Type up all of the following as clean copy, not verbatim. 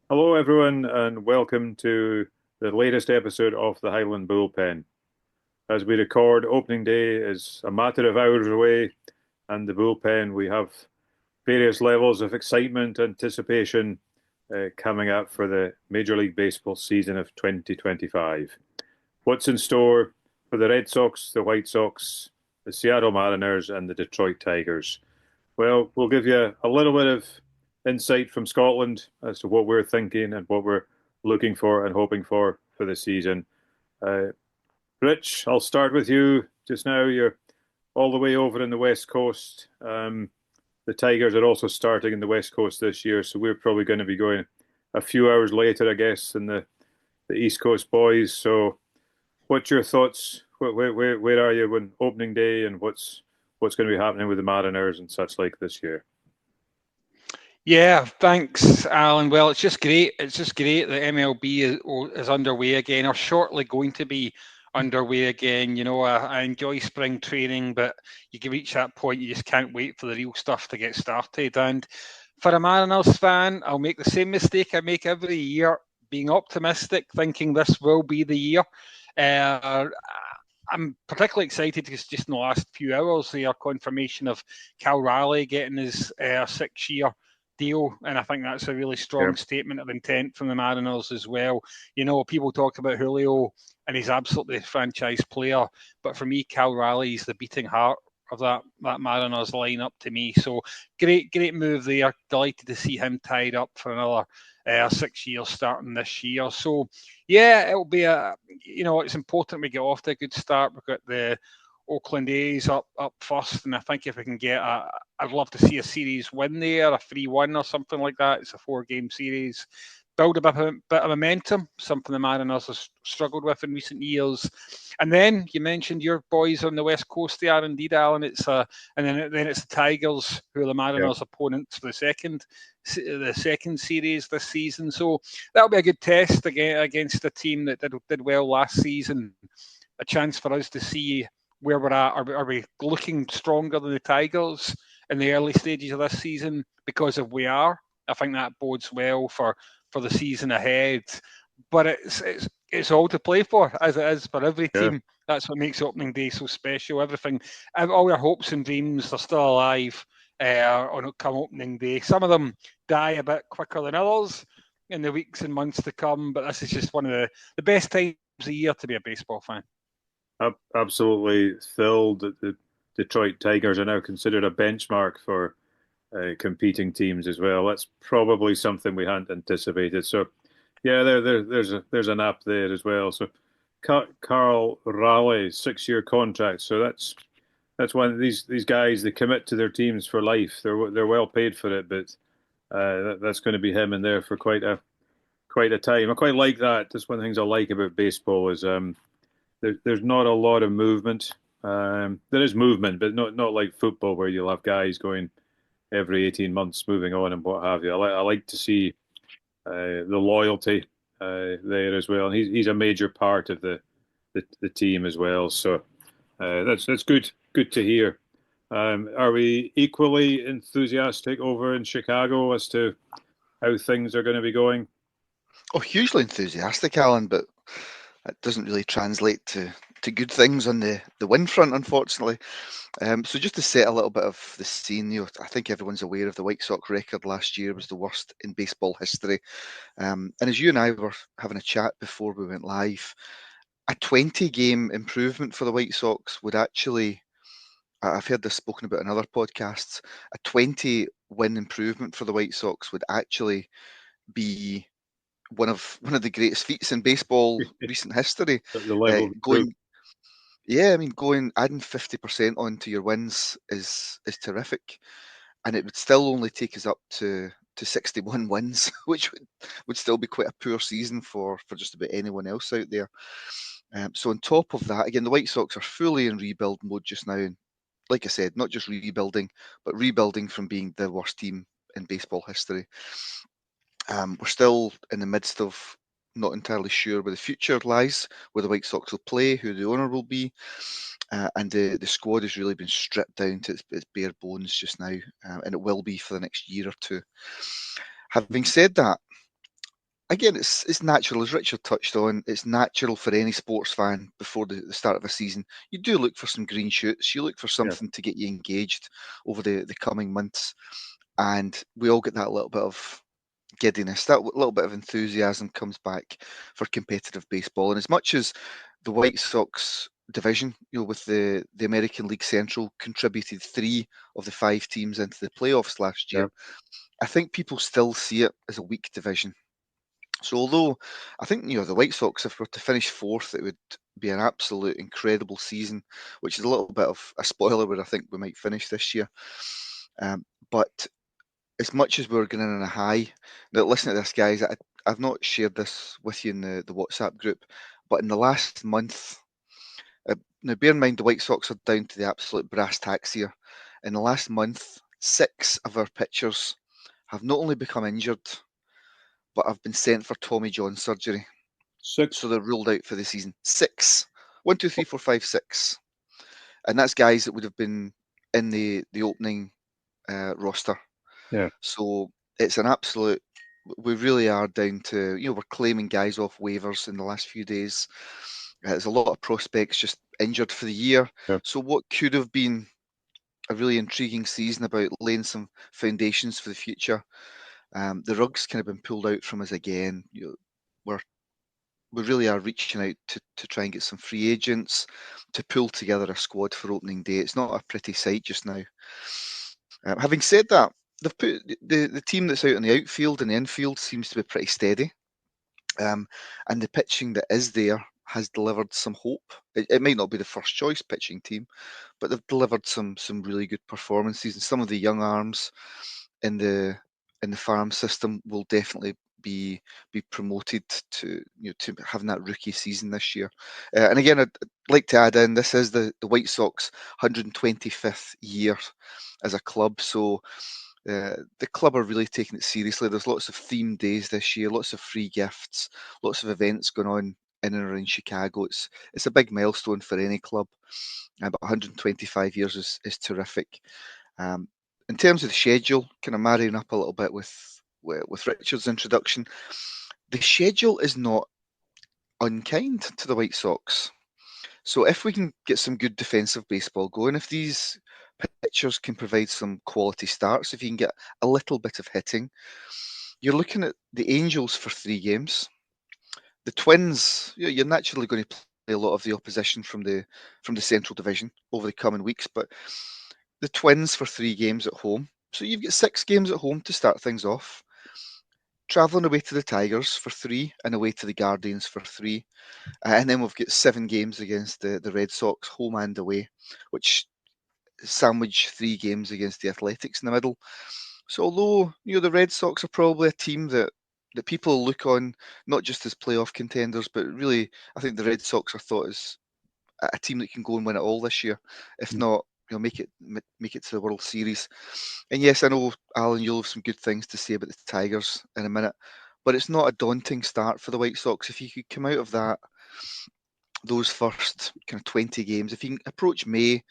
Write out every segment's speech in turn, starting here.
Hello, everyone, and welcome to the latest episode of the Highland Bullpen. As we record, opening day is a matter of hours away, and the bullpen, we have various levels of excitement, anticipation coming up for the Major League Baseball season of 2025. What's in store for the Red Sox, the White Sox, the Seattle Mariners, and the Detroit Tigers? Well, we'll give you a little bit of insight from Scotland as to what we're thinking and what we're looking for and hoping for the season. Rich, I'll start with you just now. You're all the way over in the West Coast. The Tigers are also starting in the West Coast this year, so we're probably going to be going a few hours later, I guess, than the East Coast boys. So what's your thoughts? Where are you when opening day, and what's going to be happening with the Mariners and such like this year? Yeah, thanks, Alan. Well, it's just great. It's just great that MLB is underway again, or shortly going to be underway again. You know, I enjoy spring training, but you can reach that point, you just can't wait for the real stuff to get started. And for a Mariners fan, I'll make the same mistake I make every year, being optimistic, thinking this will be the year. I'm particularly excited because just in the last few hours, there confirmation of Cal Raleigh getting his 6-year deal, and I think that's a really strong statement of intent from the Mariners as well. You know, people talk about Julio, and he's absolutely a franchise player, but for me, Cal Raleigh is the beating heart of that Mariners lineup to me. So great move there. Delighted to see him tied up for another 6 years starting this year. So yeah, it'll be it's important we get off to a good start. We've got the Oakland A's up first, and I think if we can get I'd love to see a series win there, a 3-1 or something like that. It's a 4-game series. Build a bit of momentum, something the Mariners have struggled with in recent years. And then you mentioned your boys on the West Coast. They are indeed, Alan. And then it's the Tigers who are the Mariners' opponents for the second series this season. So that'll be a good test against a team that did well last season. A chance for us to see where we're at. Are we looking stronger than the Tigers in the early stages of this season? Because if we are, I think that bodes well for the season ahead. But it's all to play for, as it is for every team. That's what makes opening day so special. All your hopes and dreams are still alive on come opening day. Some of them die a bit quicker than others in the weeks and months to come, but this is just one of the best times of the year to be a baseball fan. Absolutely thrilled that the Detroit Tigers are now considered a benchmark for competing teams as well. That's probably something we hadn't anticipated. So, yeah, there's an app there as well. So, Carl Raleigh, 6-year contract. So that's one of these guys. They commit to their teams for life. They're well paid for it, but that's going to be him in there for quite a time. I quite like that. That's one of the things I like about baseball is there's not a lot of movement. There is movement, but not like football where you'll have guys going every 18 months moving on and what have you. I like to see the loyalty there as well. And he's a major part of the team as well. So that's good to hear. Are we equally enthusiastic over in Chicago as to how things are going to be going? Oh, hugely enthusiastic, Alan, but it doesn't really translate to good things on the win front, unfortunately. So just to set a little bit of the scene, I think everyone's aware of the White Sox record last year was the worst in baseball history. And as you and I were having a chat before we went live, a 20-game improvement for the White Sox would actually, I've heard this spoken about in other podcasts, a 20-win improvement for the White Sox would actually be one of the greatest feats in baseball recent history. Yeah, I mean, adding 50% onto your wins is terrific, and it would still only take us up to 61 wins, which would still be quite a poor season for just about anyone else out there. So on top of that, again, the White Sox are fully in rebuild mode just now. And like I said, not just rebuilding, but rebuilding from being the worst team in baseball history. We're still in the midst of not entirely sure where the future lies, where the White Sox will play, who the owner will be. And the squad has really been stripped down to its bare bones just now, and it will be for the next year or two. Having said that, again, it's natural, as Richard touched on, it's natural for any sports fan before the start of a season. You do look for some green shoots, you look for something to get you engaged over the coming months, and we all get that little bit of giddiness, that little bit of enthusiasm comes back for competitive baseball. And as much as the White Sox division, with the American League Central contributed 3 of the 5 teams into the playoffs last year, I think people still see it as a weak division. So although I think the White Sox, if we were to finish 4th, it would be an absolute incredible season, which is a little bit of a spoiler where I think we might finish this year. But as much as we're going in on a high, now listen to this, guys. I've not shared this with you in the WhatsApp group, but in the last month, now bear in mind the White Sox are down to the absolute brass tacks here. In the last month, 6 of our pitchers have not only become injured, but have been sent for Tommy John surgery. 6. So they're ruled out for the season. 6. 1, 2, 3, 4, 5, 6. And that's guys that would have been in the opening roster. Yeah. So it's an absolute. We really are down to, we're claiming guys off waivers in the last few days. There's a lot of prospects just injured for the year. Yeah. So what could have been a really intriguing season about laying some foundations for the future, the rug's kind of been pulled out from us again. We really are reaching out to try and get some free agents to pull together a squad for opening day. It's not a pretty sight just now. Having said that, they've put the team that's out in the outfield and the infield seems to be pretty steady, and the pitching that is there has delivered some hope. It might not be the first choice pitching team, but they've delivered some really good performances, and some of the young arms in the farm system will definitely be promoted to to having that rookie season this year. And again, I'd like to add in, this is the White Sox 125th year as a club, so the club are really taking it seriously. There's lots of theme days this year, lots of free gifts, lots of events going on in and around Chicago. It's a big milestone for any club, but 125 years is terrific. In terms of the schedule, kind of marrying up a little bit with Richard's introduction, the schedule is not unkind to the White Sox. So if we can get some good defensive baseball going, if these pitchers can provide some quality starts, if you can get a little bit of hitting, you're looking at the Angels for 3 games. The Twins, you're naturally going to play a lot of the opposition from the Central Division over the coming weeks, but the Twins for 3 games at home. So you've got 6 games at home to start things off. Travelling away to the Tigers for 3 and away to the Guardians for 3. And then we've got 7 games against the Red Sox, home and away, which sandwich 3 games against the Athletics in the middle. So although the Red Sox are probably a team that people look on not just as playoff contenders, but really I think the Red Sox are thought as a team that can go and win it all this year, if not make it to the World Series. And yes, I know, Alan, you'll have some good things to say about the Tigers in a minute, but it's not a daunting start for the White Sox. If you could come out of those first kind of 20 games, if you can approach May,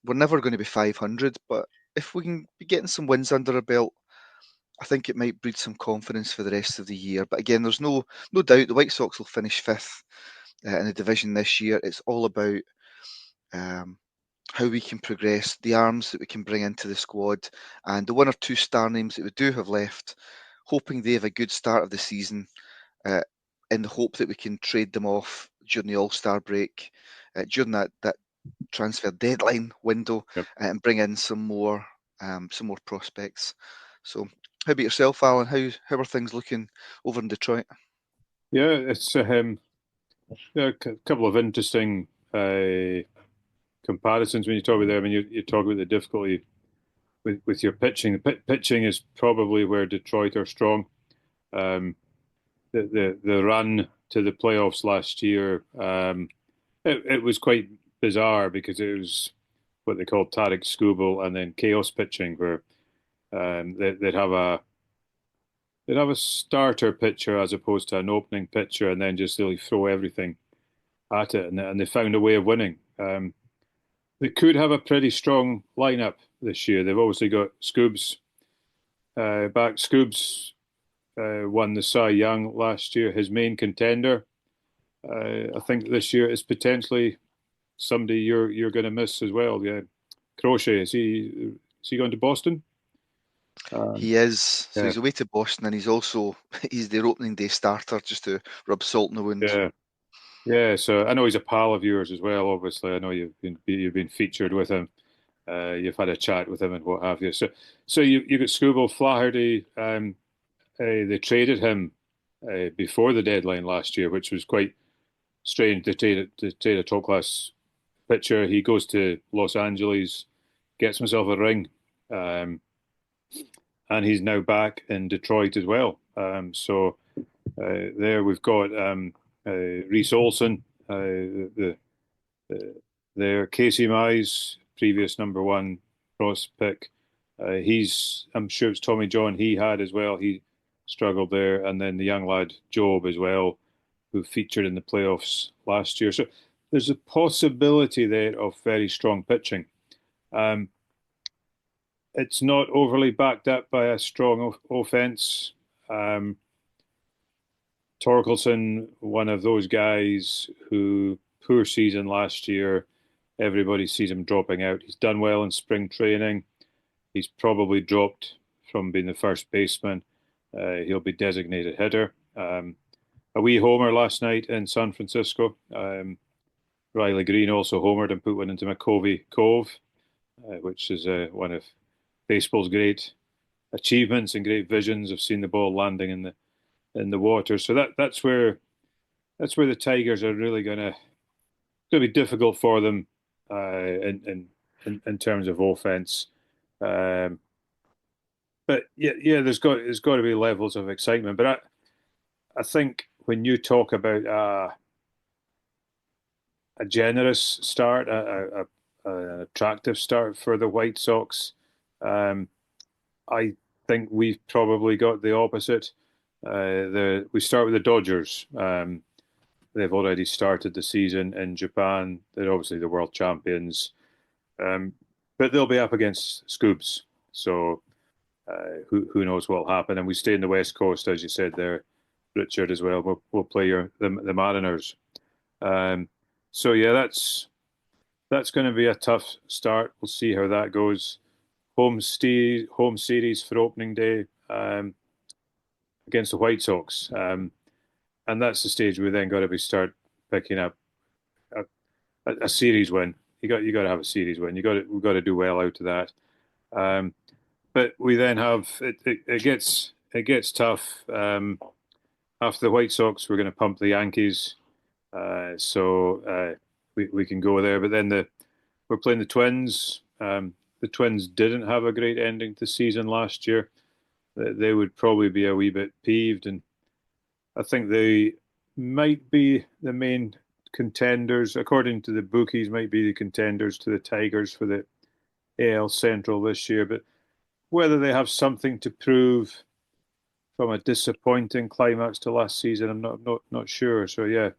we're never going to be 500, but if we can be getting some wins under our belt, I think it might breed some confidence for the rest of the year. But again, there's no doubt the White Sox will finish 5th in the division this year. It's all about how we can progress, the arms that we can bring into the squad, and the 1 or 2 star names that we do have left, hoping they have a good start of the season, in the hope that we can trade them off during the All-Star break, during that transfer deadline window, and bring in some more prospects. So how about yourself, Alan? How are things looking over in Detroit? Yeah, it's a couple of interesting comparisons when you talk about that. I mean, you talk about the difficulty with your pitching. The pitching is probably where Detroit are strong. The run to the playoffs last year, it was quite bizarre because it was what they called Tarek Skubal and then chaos pitching, where they'd have a starter pitcher as opposed to an opening pitcher, and then just really throw everything at it, and they found a way of winning. They could have a pretty strong lineup this year. They've obviously got Scoobs back. Scoobs won the Cy Young last year. His main contender, I think, this year is potentially somebody you're going to miss as well. Yeah, Crochet. Is he going to Boston? He is. So yeah. He's away to Boston, and he's their opening day starter, just to rub salt in the wound. Yeah. So I know he's a pal of yours as well. Obviously, I know you've been featured with him. You've had a chat with him and what have you. So you got Scooble Flaherty. They traded him before the deadline last year, which was quite strange to trade a top class pitcher. He goes to Los Angeles, gets himself a ring, and he's now back in Detroit as well. So there we've got Reese Olson, there Casey Mize, previous #1 cross pick. I'm sure it's Tommy John he had as well. He struggled there, and then the young lad Job as well, who featured in the playoffs last year. So there's a possibility there of very strong pitching. It's not overly backed up by a strong offense. Torkelson, one of those guys who, poor season last year, everybody sees him dropping out. He's done well in spring training. He's probably dropped from being the first baseman. He'll be designated hitter. A wee homer last night in San Francisco. Riley Green also homered and put one into McCovey Cove, which is one of baseball's great achievements and great visions of seeing the ball landing in the water. So that's where the Tigers are really going to be difficult for them in terms of offense. But yeah, there's got to be levels of excitement. But I think when you talk about a generous start, an attractive start for the White Sox, I think we've probably got the opposite. We start with the Dodgers. They've already started the season in Japan. They're obviously the world champions, but they'll be up against Scoobs. So who knows what will happen? And we stay in the West Coast, as you said there, Richard, as well. We'll play the Mariners. So yeah, that's going to be a tough start. We'll see how that goes. Home series for opening day against the White Sox, and that's the stage we then got to start picking up a series win. You got to have a series win. We've got to do well out of that. But we then have it gets tough. After the White Sox, we're going to pump the Yankees, so we can go there. But then we're playing the Twins. The Twins didn't have a great ending to the season last year. They would probably be a wee bit peeved, and I think they might be the main contenders, according to the bookies, might be the contenders to the Tigers for the AL Central this year. But whether they have something to prove from a disappointing climax to last season, I'm not sure. So yeah,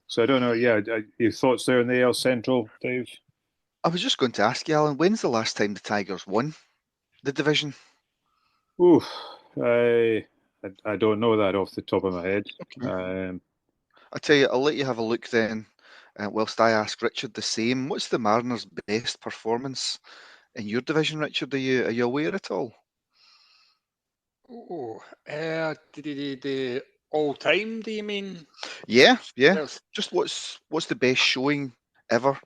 so I don't know. Yeah, your thoughts there in the AL Central, Dave? I was just going to ask you, Alan, when's the last time the Tigers won the division? Ooh, I don't know that off the top of my head. Okay. I tell you, I'll let you have a look then, whilst I ask Richard the same. What's the Mariners' best performance in your division, Richard? Are you aware at all? Oh, the all time? Do you mean? Yeah. Just what's the best showing ever?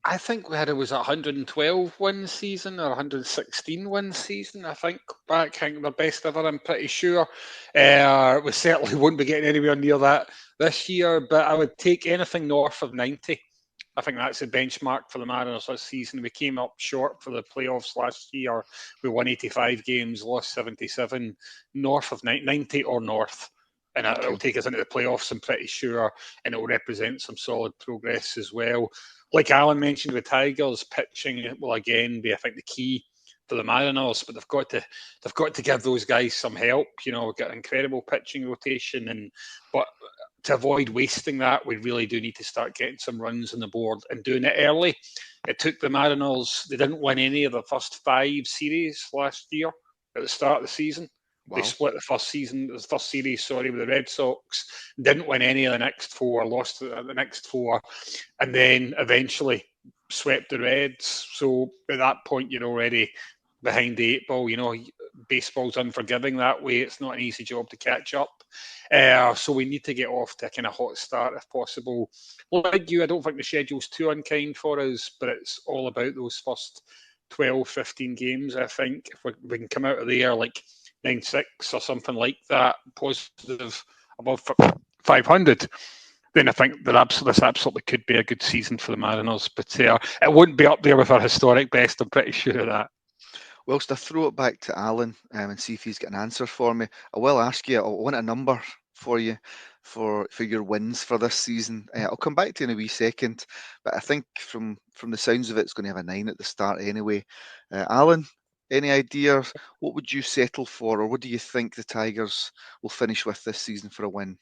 I think we had it was a 112 win season or 116 win season. I think back, the best ever. I'm pretty sure. We certainly won't be getting anywhere near that this year, but I would take anything north of 90. I think that's the benchmark for the Mariners this season. We came up short for the playoffs last year. We won 85 games, lost 77, north of 90 or north. And it'll take us into the playoffs, I'm pretty sure, and it'll represent some solid progress as well. Like Alan mentioned with Tigers, pitching will again be, I think, the key for the Mariners, but they've got to give those guys some help. We've got an incredible pitching rotation, but to avoid wasting that, we really do need to start getting some runs on the board and doing it early. It took the Mariners, they didn't win any of the first 5 series last year at the start of the season. Wow. They split the first series, with the Red Sox, didn't win any of the next 4, lost the next 4, and then eventually swept the Reds. So at that point, you're already behind the 8 ball. Baseball's unforgiving that way. It's not an easy job to catch up. So we need to get off to a kind of hot start if possible. Like you, I don't think the schedule's too unkind for us, but it's all about those first 12, 15 games, I think. If we can come out of there like 9-6 or something like that, positive above 500, then I think that this absolutely could be a good season for the Mariners. But it wouldn't be up there with our historic best, I'm pretty sure of that. Whilst I throw it back to Alan and see if he's got an answer for me, I will ask you, I want a number for you for your wins for this season. I'll come back to you in a wee second, but I think from the sounds of it, it's going to have a 9 at the start anyway. Alan, any idea what would you settle for, or what do you think the Tigers will finish with this season for a win?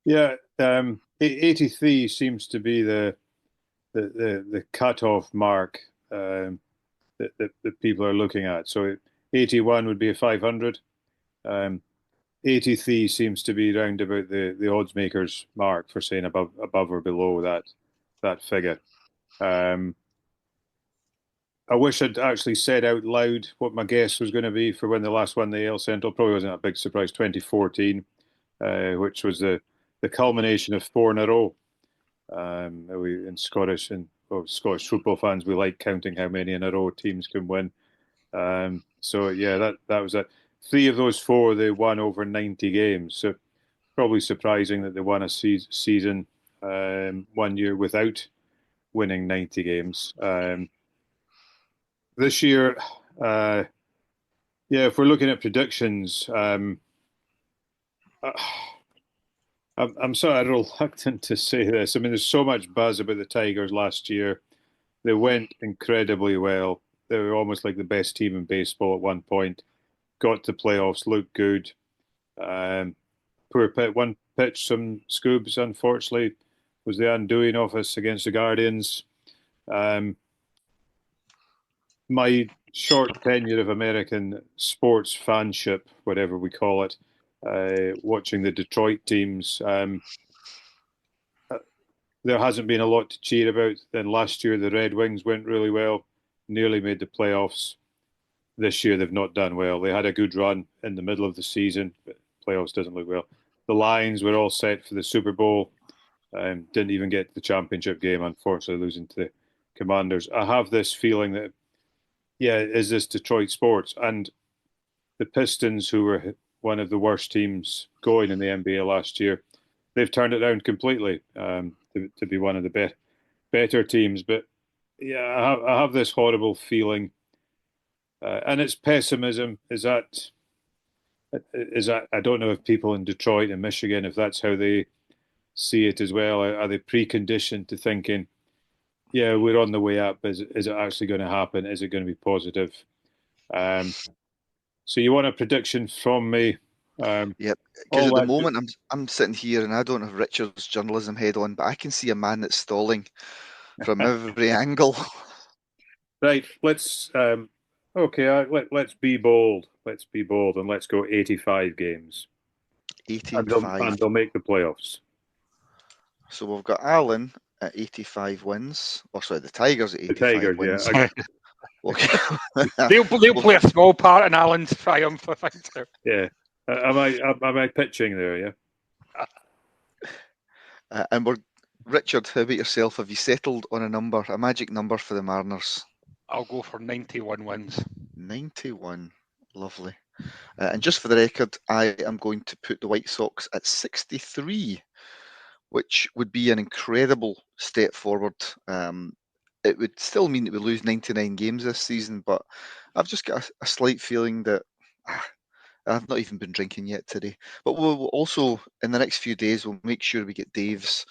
Yeah, 83 seems to be the cutoff mark that people are looking at. So 81 would be a 500. 83 seems to be round about the odds makers mark for saying above or below that figure. I wish I'd actually said out loud what my guess was going to be for when the last won the AL Central. Probably wasn't a big surprise. 2014, which was the culmination of 4 in a row. We in Scottish football fans, we like counting how many in a row teams can win. So yeah, that was it. 3 of those 4 they won over 90 games. So probably surprising that they won a season 1 year without winning 90 games. This year, if we're looking at predictions, I'm sort of reluctant to say this. I mean, there's so much buzz about the Tigers last year. They went incredibly well. They were almost like the best team in baseball at one point. Got to playoffs, looked good. Poor one pitch, some scoobs, unfortunately, was the undoing of us against the Guardians. My short tenure of American sports fanship, whatever we call it, watching the Detroit teams, there hasn't been a lot to cheer about. Then last year, the Red Wings went really well, nearly made the playoffs. This year, they've not done well. They had a good run in the middle of the season, but playoffs doesn't look well. The Lions were all set for the Super Bowl. Didn't even get to the championship game, unfortunately, losing to the Commanders. I have this feeling that, is this Detroit sports? And the Pistons, who were one of the worst teams going in the NBA last year, they've turned it around completely to be one of the better teams. But yeah, I have this horrible feeling, and it's pessimism. Is that I don't know if people in Detroit and Michigan, if that's how they see it as well. Are they preconditioned to thinking, yeah, we're on the way up? Is it actually going to happen? Is it going to be positive? So you want a prediction from me? Yep. Because at the moment I'm sitting here and I don't have Richard's journalism head on, but I can see a man that's stalling from every angle. Right. Let's let's be bold. Let's be bold and let's go 85 games. 85. And they'll make the playoffs. So we've got Alan at 85 wins. Or sorry, the Tigers at 85 Tigers, wins. Yeah. They'll play a small part in Alan's triumph, I think. So. Yeah. Am I pitching there? Yeah. And Richard, how about yourself? Have you settled on a magic number for the Mariners? I'll go for 91 wins. 91, lovely. And just for the record, I am going to put the White Sox at 63 which would be an incredible step forward. It would still mean that we lose 99 games this season, but I've just got a slight feeling that I've not even been drinking yet today. But we'll also, in the next few days, we'll make sure we get Dave's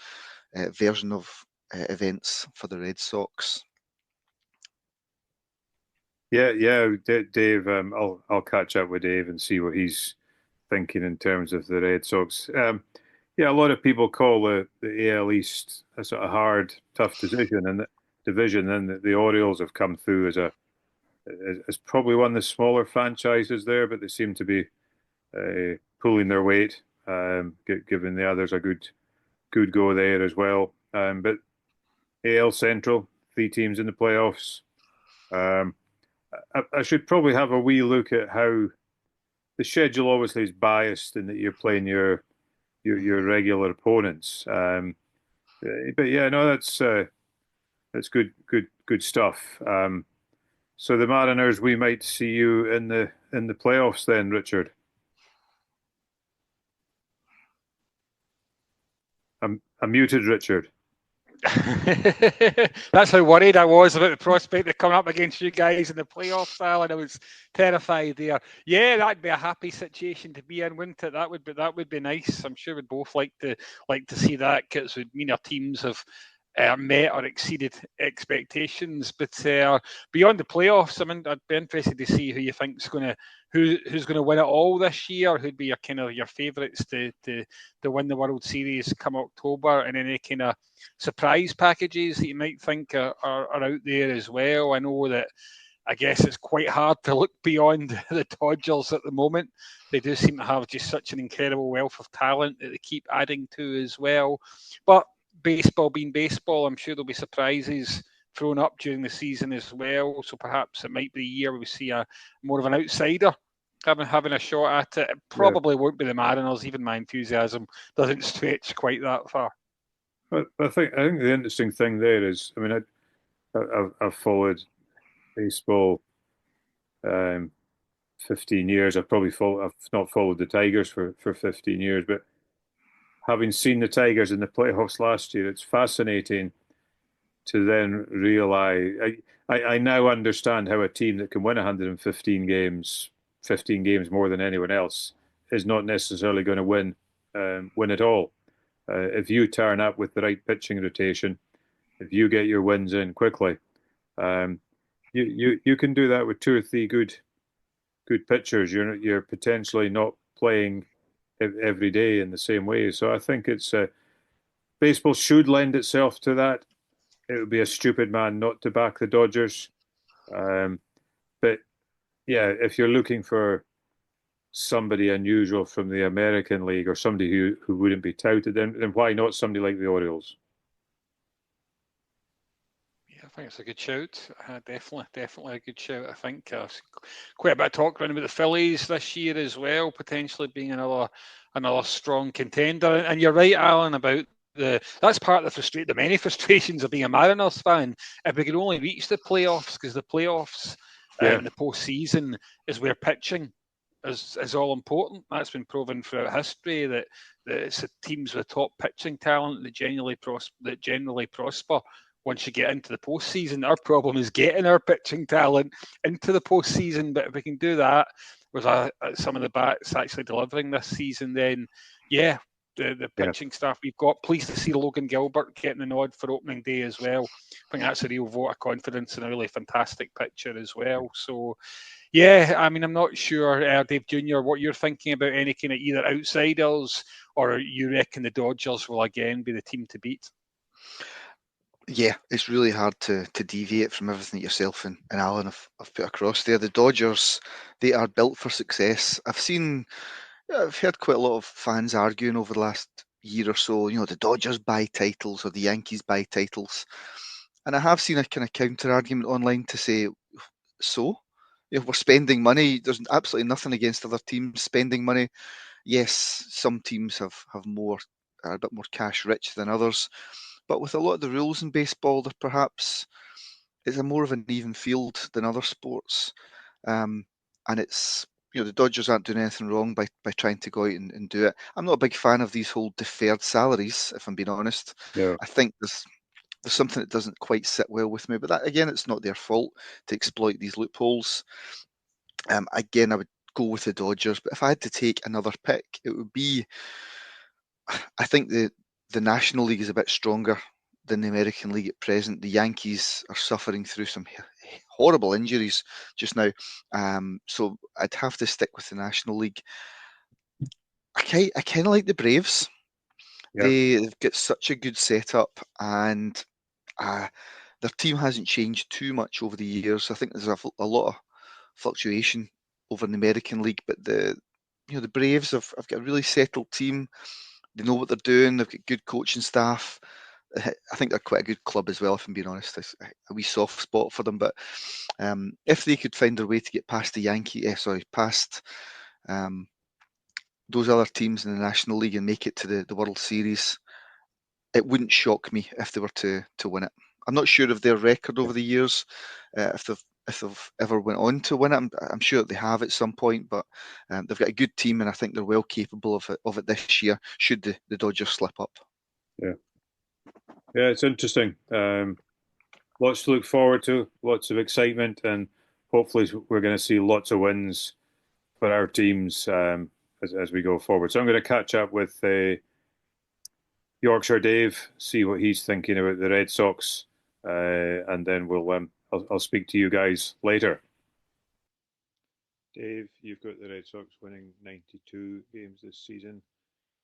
version of events for the Red Sox. Yeah, Dave. I'll catch up with Dave and see what he's thinking in terms of the Red Sox. Yeah, a lot of people call the AL East a sort of hard, tough division, and the Orioles have come through as probably one of the smaller franchises there, but they seem to be pulling their weight, giving the others a good go there as well. But AL Central, 3 teams in the playoffs. I should probably have a wee look at how the schedule obviously is biased in that you're playing your regular opponents. But yeah, no, that's good stuff. So the Mariners, we might see you in the playoffs then, Richard. I'm muted, Richard. That's how worried I was about the prospect of coming up against you guys in the playoffs, Alan. I was terrified there. Yeah, that'd be a happy situation to be in, wouldn't it? That would be nice. I'm sure we'd both like to see that, because it would mean our teams have met or exceeded expectations. But beyond the playoffs, I mean, I'd be interested to see who you think's who's going to win it all this year. Who'd be your favourites to win the World Series come October, and any kind of surprise packages that you might think are out there as well. I know that I guess it's quite hard to look beyond the Dodgers at the moment. They do seem to have just such an incredible wealth of talent that they keep adding to as well. But baseball being baseball, I'm sure there'll be surprises thrown up during the season as well. So perhaps it might be the year we see a more of an outsider having a shot at it. It probably won't be the Mariners. Even my enthusiasm doesn't stretch quite that far. But I think the interesting thing there is, I mean, I've followed baseball 15 years. I've not followed the Tigers for 15 years, but having seen the Tigers in the playoffs last year, it's fascinating to then realize. I now understand how a team that can win 115 games, 15 games more than anyone else, is not necessarily going to win it all. If you turn up with the right pitching rotation, if you get your wins in quickly, you can do that with 2 or 3 good pitchers. You're potentially not playing every day in the same way. So I think it's baseball should lend itself to that. It would be a stupid man not to back the Dodgers. But yeah, if you're looking for somebody unusual from the American League, or somebody who wouldn't be touted, then why not somebody like the Orioles? Yeah, I think it's a good shout. Definitely a good shout. I think quite a bit of talk around about the Phillies this year as well, potentially being another strong contender. And you're right, Alan, about that's part of the many frustrations of being a Mariners fan. If we could only reach the playoffs, because the playoffs and the postseason is where pitching is all important. That's been proven throughout history that it's the teams with top pitching talent that generally prosper once you get into the postseason. Our problem is getting our pitching talent into the postseason, but if we can do that with some of the bats actually delivering this season, then yeah, the pitching staff we've got. Pleased to see Logan Gilbert getting the nod for opening day as well. I think that's a real vote of confidence and a really fantastic pitcher as well. So yeah, I mean, I'm not sure, Dave Jr., what you're thinking about any kind of either outsiders, or you reckon the Dodgers will again be the team to beat? Yeah, it's really hard to deviate from everything that yourself and Alan have put across there. The Dodgers, they are built for success. I've heard quite a lot of fans arguing over the last year or so, the Dodgers buy titles or the Yankees buy titles. And I have seen a kind of counter argument online to say, so? If we're spending money, there's absolutely nothing against other teams spending money. Yes, some teams are a bit more cash rich than others. But with a lot of the rules in baseball, there perhaps is a more of an even field than other sports. And it's, the Dodgers aren't doing anything wrong by trying to go out and do it. I'm not a big fan of these whole deferred salaries, if I'm being honest. Yeah. I think there's something that doesn't quite sit well with me, but that again, it's not their fault to exploit these loopholes. Again, I would go with the Dodgers, but if I had to take another pick, it would be, I think the National League is a bit stronger than the American League at present. The Yankees are suffering through some horrible injuries just now, so I'd have to stick with the National League. I kind of like the Braves. Yeah. They've got such a good setup, and their team hasn't changed too much over the years. I think there's a lot of fluctuation over in the American League, but the Braves have got a really settled team. They know what they're doing. They've got good coaching staff. I think they're quite a good club as well, if I'm being honest. It's a wee soft spot for them, but if they could find their way to get past past those other teams in the National League and make it to the World Series, it wouldn't shock me if they were to win it. I'm not sure of their record over the years, if they've ever went on to win it. I'm sure they have at some point, but they've got a good team, and I think they're well capable of it this year, should the Dodgers slip up. Yeah, it's interesting. Lots to look forward to, lots of excitement, and hopefully we're going to see lots of wins for our teams as we go forward. So I'm going to catch up with Yorkshire Dave, see what he's thinking about the Red Sox, and then I'll speak to you guys later. Dave, you've got the Red Sox winning 92 games this season,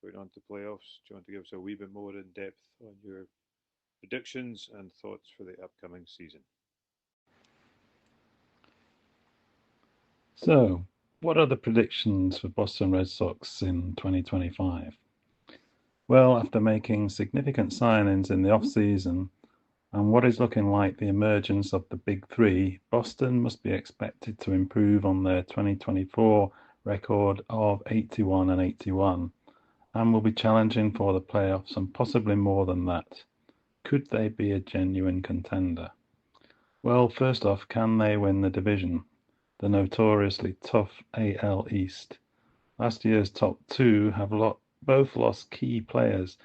going on to playoffs. Do you want to give us a wee bit more in depth on your predictions and thoughts for the upcoming season? So, what are the predictions for Boston Red Sox in 2025? Well, after making significant signings in the off-season and what is looking like the emergence of the Big Three, Boston must be expected to improve on their 2024 record of 81 and 81 and will be challenging for the playoffs and possibly more than that. Could they be a genuine contender? Well, first off, can they win the division? The notoriously tough AL East. Last year's top two have both lost key players.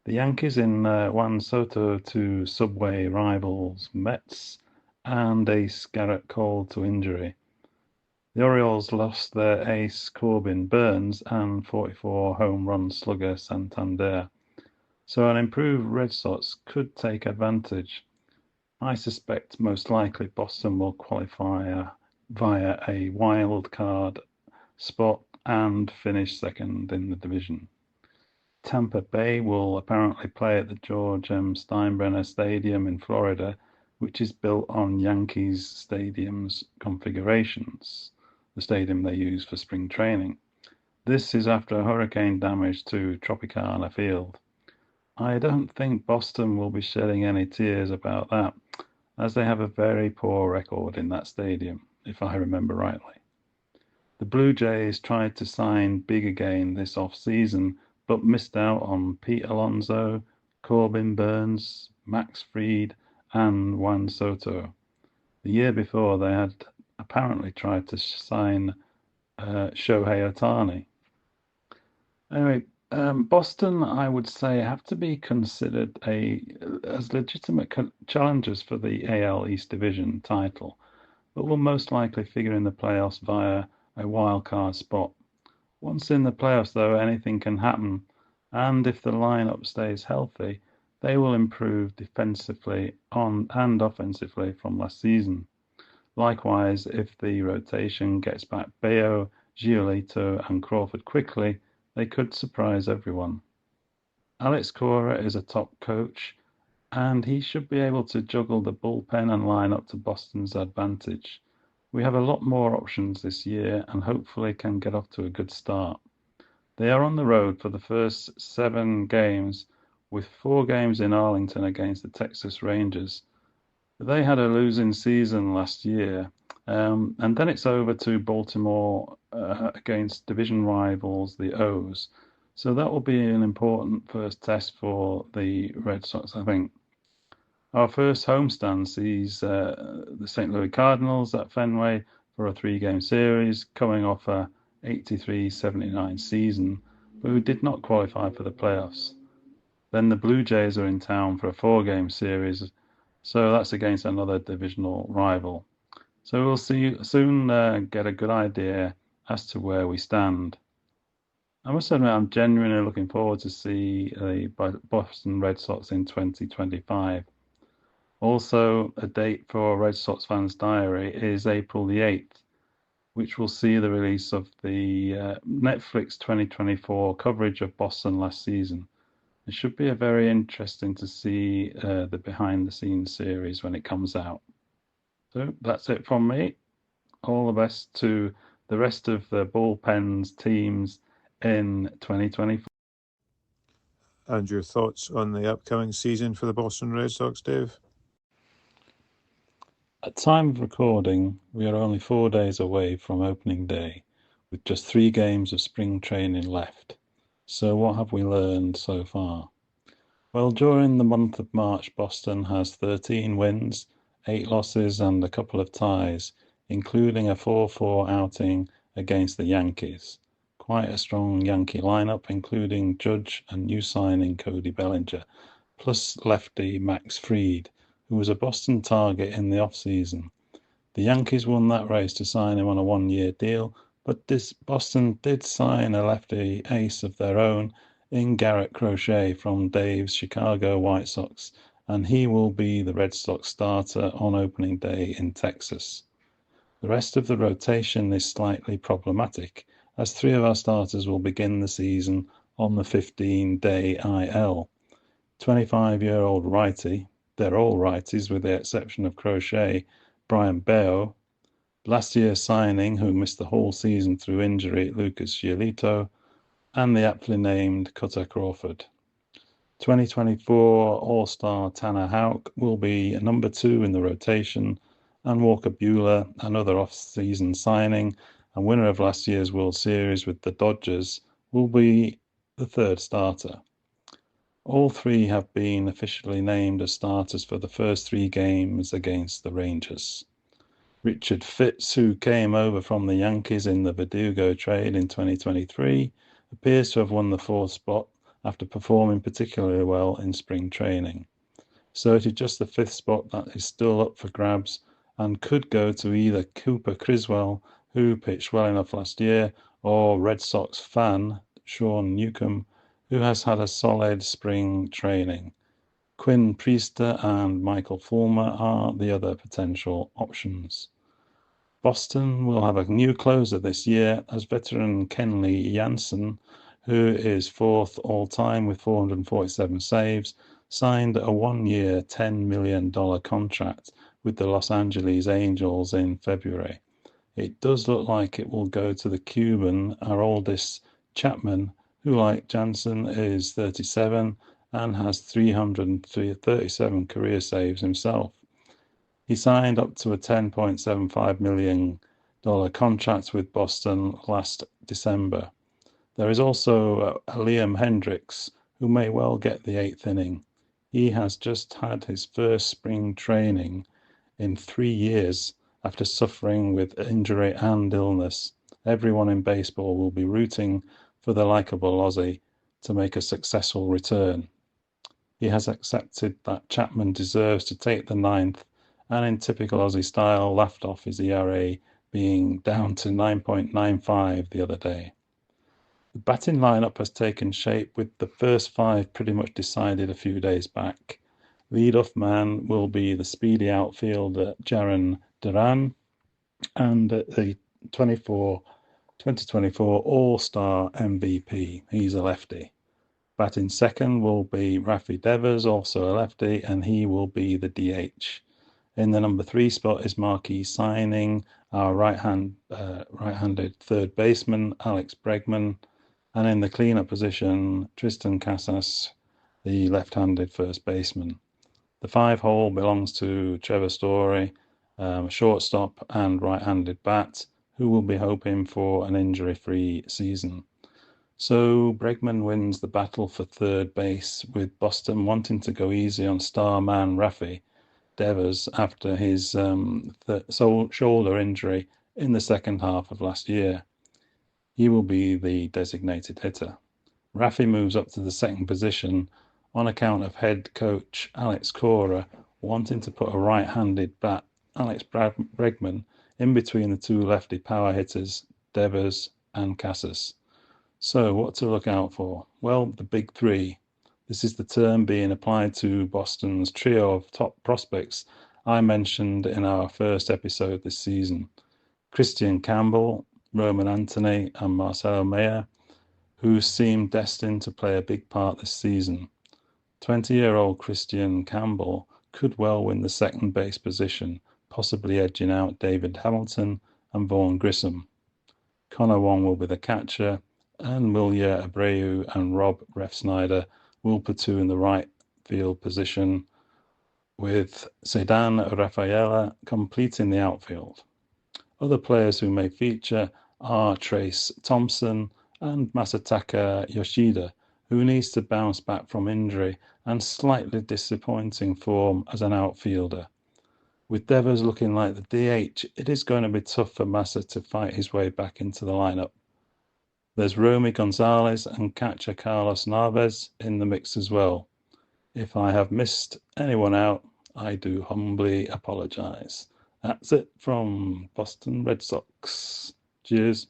The Yankees in Juan Soto to Subway rivals Mets and ace Garrett Cole to injury. The Orioles lost their ace Corbin Burns and 44 home run slugger Santander. So an improved Red Sox could take advantage. I suspect most likely Boston will qualify via a wild card spot and finish second in the division. Tampa Bay will apparently play at the George M. Steinbrenner Stadium in Florida, which is built on Yankees Stadium's configurations, the stadium they use for spring training. This is after hurricane damage to Tropicana Field. I don't think Boston will be shedding any tears about that, as they have a very poor record in that stadium, if I remember rightly. The Blue Jays tried to sign big again this off-season, but missed out on Pete Alonso, Corbin Burns, Max Fried, and Juan Soto. The year before, they had apparently tried to sign Shohei Ohtani. Anyway, Boston, I would say, have to be considered as legitimate challengers for the AL East Division title, but will most likely figure in the playoffs via a wild card spot. Once in the playoffs, though, anything can happen, and if the lineup stays healthy, they will improve defensively and offensively from last season. Likewise, if the rotation gets back Bayo, Giolito, and Crawford quickly, they could surprise everyone. Alex Cora is a top coach, and he should be able to juggle the bullpen and lineup to Boston's advantage. We have a lot more options this year and hopefully can get off to a good start. They are on the road for the first 7 games, with 4 games in Arlington against the Texas Rangers. They had a losing season last year, and then it's over to Baltimore against division rivals, the O's. So that will be an important first test for the Red Sox, I think. Our first homestand sees the St. Louis Cardinals at Fenway for a 3-game series, coming off a 83-79 season, but who did not qualify for the playoffs. Then the Blue Jays are in town for a 4-game series, so that's against another divisional rival. So we'll soon get a good idea as to where we stand. I must admit, I'm genuinely looking forward to see the Boston Red Sox in 2025. Also, a date for Red Sox fans' diary is April the 8th, which will see the release of the Netflix 2024 coverage of Boston last season. It should be very interesting to see the behind-the-scenes series when it comes out. So that's it from me. All the best to the rest of the Bullpen's teams in 2024. And your thoughts on the upcoming season for the Boston Red Sox, Dave? At time of recording, we are only 4 days away from opening day, with just 3 games of spring training left. So what have we learned so far? Well, during the month of March, Boston has 13 wins, 8 losses and a couple of ties, including a 4-4 outing against the Yankees. Quite a strong Yankee lineup, including Judge and new signing Cody Bellinger, plus lefty Max Fried, who was a Boston target in the off-season. The Yankees won that race to sign him on a 1-year deal, but Boston did sign a lefty ace of their own in Garrett Crochet from Dave's Chicago White Sox, and he will be the Red Sox starter on opening day in Texas. The rest of the rotation is slightly problematic, as 3 of our starters will begin the season on the 15-day IL. 25-year-old righty, they're all righties with the exception of Crochet, Brian Bello, last year's signing, who missed the whole season through injury, Lucas Giolito, and the aptly named Cutter Crawford. 2024 All-Star Tanner Houck will be number 2 in the rotation, and Walker Buehler, another off-season signing and winner of last year's World Series with the Dodgers, will be the 3rd starter. All 3 have been officially named as starters for the first 3 games against the Rangers. Richard Fitz, who came over from the Yankees in the Verdugo trade in 2023, appears to have won the 4th spot after performing particularly well in spring training. So it is just the 5th spot that is still up for grabs and could go to either Cooper Criswell, who pitched well enough last year, or Red Sox fan Sean Newcomb, who has had a solid spring training. Quinn Priester and Michael Fulmer are the other potential options. Boston will have a new closer this year as veteran Kenley Jansen, who is 4th all-time with 447 saves, signed a 1-year $10 million contract with the Los Angeles Angels in February. It does look like it will go to the Cuban, Aroldis Chapman, who, like Jansen, is 37 and has 337 career saves himself. He signed up to a $10.75 million contract with Boston last December. There is also Liam Hendricks, who may well get the 8th inning. He has just had his first spring training in 3 years after suffering with injury and illness. Everyone in baseball will be rooting for the likeable Aussie to make a successful return. He has accepted that Chapman deserves to take the 9th, and in typical Aussie style, laughed off his ERA being down to 9.95 the other day. The batting lineup has taken shape with the first 5 pretty much decided a few days back. Lead-off man will be the speedy outfielder Jarren Duran, and the 2024 All-Star MVP. He's a lefty. Batting second will be Rafi Devers, also a lefty, and he will be the DH. In the number 3 spot is marquee signing our right-handed third baseman Alex Bregman, and in the cleanup position Tristan Casas, the left-handed first baseman. The 5 hole belongs to Trevor Story, shortstop and right-handed bat, who will be hoping for an injury-free season. So Bregman wins the battle for third base, with Boston wanting to go easy on star man Rafi Devers after his shoulder injury in the second half of last year. He will be the designated hitter. Rafi moves up to the second position on account of head coach Alex Cora wanting to put a right-handed bat, Alex Bregman, in between the two lefty power hitters, Devers and Casas. So what to look out for? Well, the big three. This is the term being applied to Boston's trio of top prospects I mentioned in our first episode this season. Christian Campbell, Roman Anthony and Marcelo Meyer, who seem destined to play a big part this season. 20-year-old Christian Campbell could well win the second base position, possibly edging out David Hamilton and Vaughn Grissom. Connor Wong will be the catcher, and Mulia Abreu and Rob Refsnyder will platoon the right field position, with Sedan Rafaela completing the outfield. Other players who may feature are Trace Thompson and Masataka Yoshida, who needs to bounce back from injury and slightly disappointing form as an outfielder. With Devers looking like the DH, it is going to be tough for Massa to fight his way back into the lineup. There's Romy Gonzalez and catcher Carlos Naves in the mix as well. If I have missed anyone out, I do humbly apologise. That's it from Boston Red Sox. Cheers.